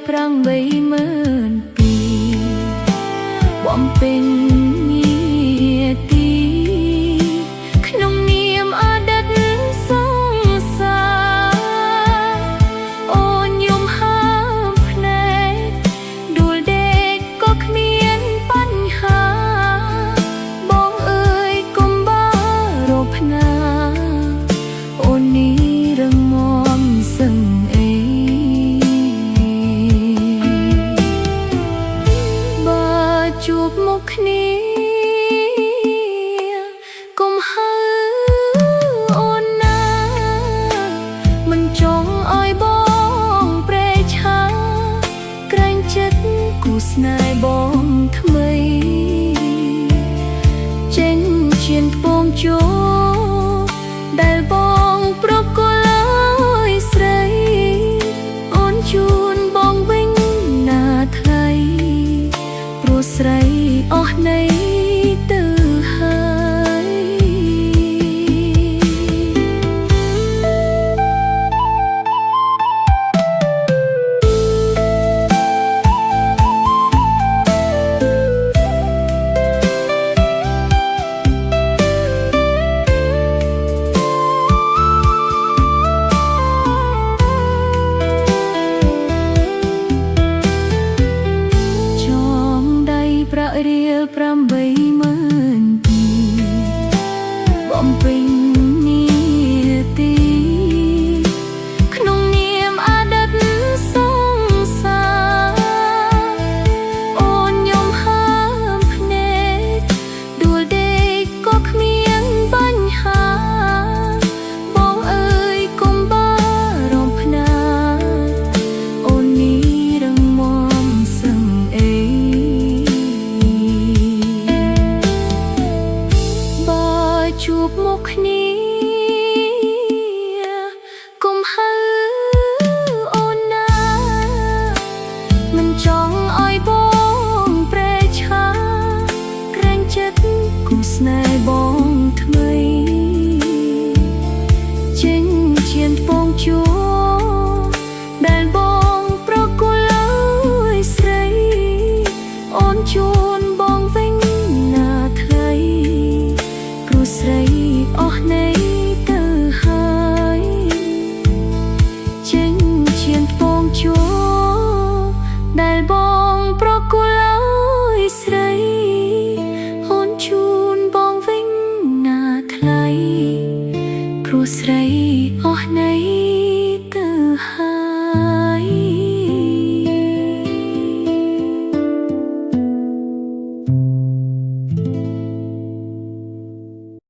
ប្រាំង30000 ปีបំពេញងារទីក្នុងនាមអតីតសង្សារអូនយំហើមភ្នែកដួលដេកក៏គ្មានបញ្ហាបងអើយកុំបារម្ភណាអូននេះរឹងមាំសឹងជួបមុខគ្នាកុំហៅអូនណាមិនចង់ឲ្យបងប្រេឆាក្រែងចិត្តគូស្នេហ៍បងថ្មីចេញឈានពងជោដែលបងប្រគល់ឲ្យស្រីអូនជូនបងវិញណាថ្លៃព្រោះស្រីអស់នៃទៅហើយប្រាក់រៀល80000 ពីបំពេញងារទីក្នុងនាមអតីតសង្សារអូនយំហើមភ្នែកដួលដេកក៏គ្មានបញ្ហាបងអើយកុំបារម្ភណាអូននេះរឹងមាំសឹងអីជួបមុខគ្នាកុំហៅអូនណាមិនចង់ឲ្យបងប្រេឆាក្រែងចិត្តគូស្នេហ៍បងថ្មីចេញឈានពងជោដែលបងប្រគល់ឲ្យស្រីអូនជូនបងវិញណាថ្លៃព្រោះស្រីអស់នៃទៅហើយចេញឈានពងជោដែលបងប្រគល់ឲ្យស្រីអូនជូនបងវិញណាថ្លៃព្រោះស្រីអស់នៃ